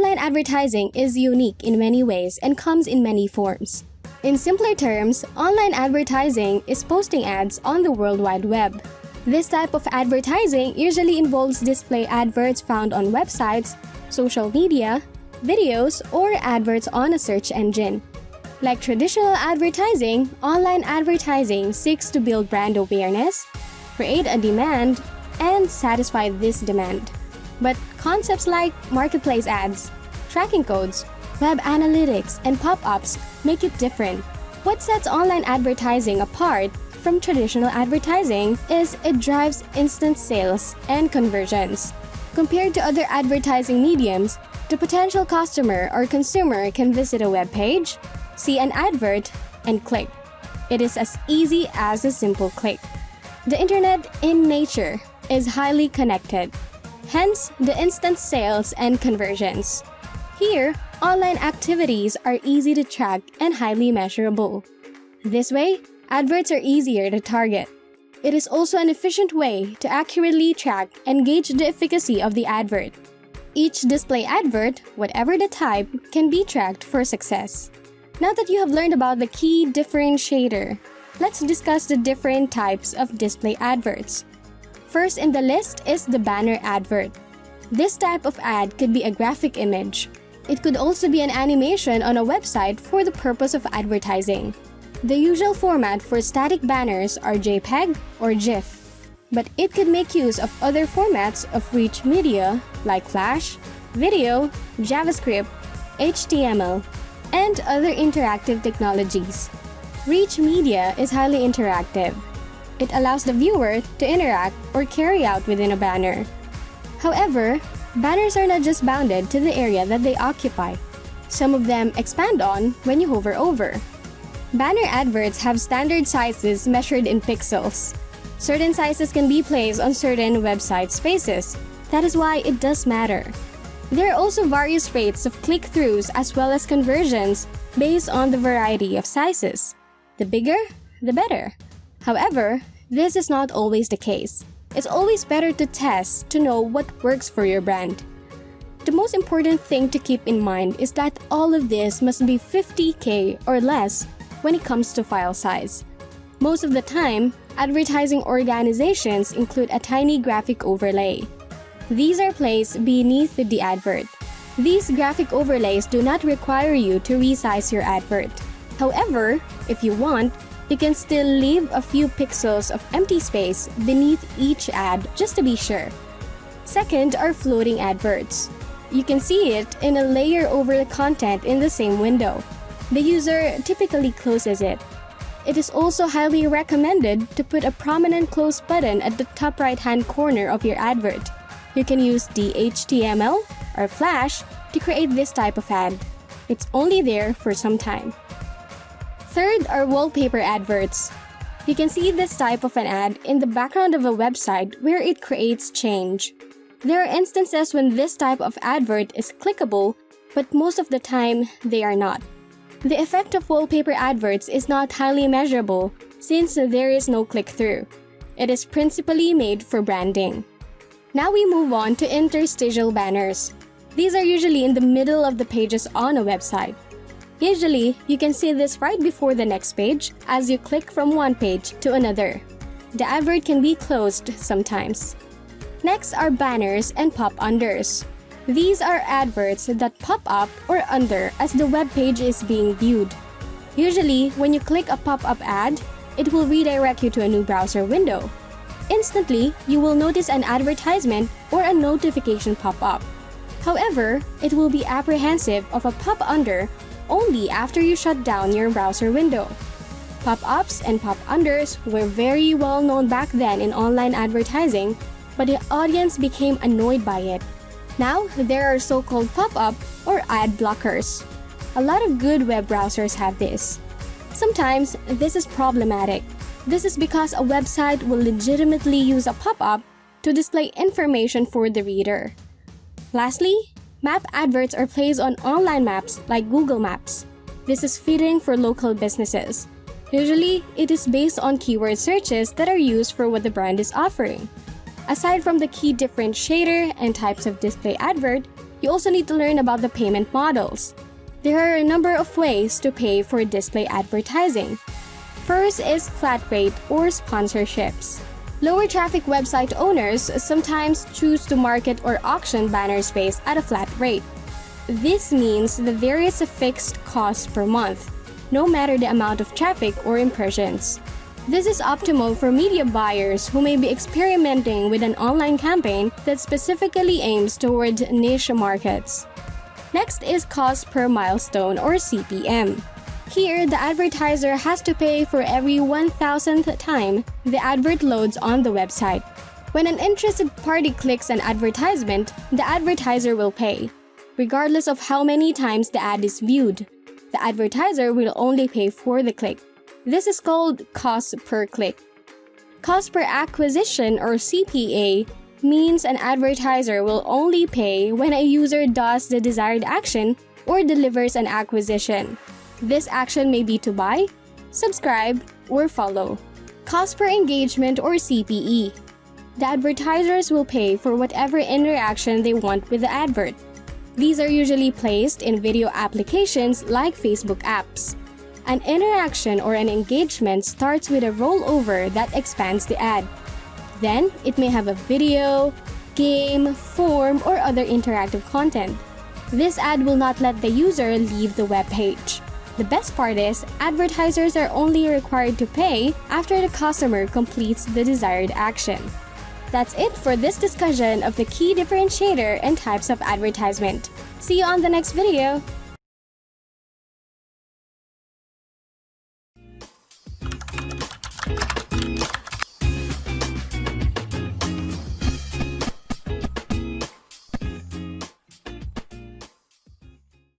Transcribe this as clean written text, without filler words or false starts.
Online advertising is unique in many ways and comes in many forms. In simpler terms, online advertising is posting ads on the World Wide Web. This type of advertising usually involves display adverts found on websites, social media, videos, or adverts on a search engine. Like traditional advertising, online advertising seeks to build brand awareness, create a demand, and satisfy this demand. But concepts like marketplace ads, tracking codes, web analytics, and pop-ups make it different. What sets online advertising apart from traditional advertising is it drives instant sales and conversions. Compared to other advertising mediums, the potential customer or consumer can visit a web page, see an advert, and click. It is as easy as a simple click. The internet in nature is highly connected, hence the instant sales and conversions. Here, online activities are easy to track and highly measurable. This way, adverts are easier to target. It is also an efficient way to accurately track and gauge the efficacy of the advert. Each display advert, whatever the type, can be tracked for success. Now that you have learned about the key differentiator, let's discuss the different types of display adverts. First in the list is the banner advert. This type of ad could be a graphic image. It could also be an animation on a website for the purpose of advertising. The usual format for static banners are JPEG or GIF, but it could make use of other formats of rich media like Flash, video, JavaScript, HTML, and other interactive technologies. Rich media is highly interactive. It allows the viewer to interact or carry out within a banner. However, banners are not just bounded to the area that they occupy. Some of them expand on when you hover over. Banner adverts have standard sizes measured in pixels. Certain sizes can be placed on certain website spaces. That is why it does matter. There are also various rates of click-throughs as well as conversions based on the variety of sizes. The bigger, the better. However, this is not always the case. It's always better to test to know what works for your brand. The most important thing to keep in mind is that all of this must be 50K or less when it comes to file size. Most of the time, advertising organizations include a tiny graphic overlay. These are placed beneath the advert. These graphic overlays do not require you to resize your advert. However, if you want, you can still leave a few pixels of empty space beneath each ad just to be sure. Second are floating adverts. You can see it in a layer over the content in the same window. The user typically closes it. It is also highly recommended to put a prominent close button at the top right-hand corner of your advert. You can use HTML or Flash to create this type of ad. It's only there for some time. Third are wallpaper adverts. You can see this type of an ad in the background of a website where it creates change. There are instances when this type of advert is clickable, but most of the time they are not. The effect of wallpaper adverts is not highly measurable since there is no click-through. It is principally made for branding. Now we move on to interstitial banners. These are usually in the middle of the pages on a website. Usually, you can see this right before the next page as you click from one page to another. The advert can be closed sometimes. Next are banners and pop-unders. These are adverts that pop up or under as the web page is being viewed. Usually, when you click a pop-up ad, it will redirect you to a new browser window. Instantly, you will notice an advertisement or a notification pop up. However, it will be apprehensive of a pop-under only after you shut down your browser window. Pop-ups and pop-unders were very well known back then in online advertising, but the audience became annoyed by it. Now, there are so-called pop-up or ad blockers. A lot of good web browsers have this. Sometimes, this is problematic. This is because a website will legitimately use a pop-up to display information for the reader. Lastly, map adverts are placed on online maps like Google Maps. This is fitting for local businesses. Usually, it is based on keyword searches that are used for what the brand is offering. Aside from the key differentiator and types of display advert, You also need to learn about the payment models. There are a number of ways to pay for display advertising. First is flat rate or sponsorships. Lower traffic website owners sometimes choose to market or auction banner space at a flat rate. This means that there is a fixed cost per month, no matter the amount of traffic or impressions. This is optimal for media buyers who may be experimenting with an online campaign that specifically aims toward niche markets. Next is cost per milestone or CPM. Here, the advertiser has to pay for every 1,000th time the advert loads on the website. When an interested party clicks an advertisement, the advertiser will pay, regardless of how many times the ad is viewed. The advertiser will only pay for the click. This is called cost per click. Cost per acquisition or CPA means an advertiser will only pay when a user does the desired action or delivers an acquisition. This action may be to buy, subscribe, or follow. Cost per engagement or CPE. The advertisers will pay for whatever interaction they want with the advert. These are usually placed in video applications like Facebook apps. An interaction or an engagement starts with a rollover that expands the ad. Then, it may have a video, game, form, or other interactive content. This ad will not let the user leave the web page. The best part is, advertisers are only required to pay after the customer completes the desired action. That's it for this discussion of the key differentiator and types of advertisement. See you on the next video!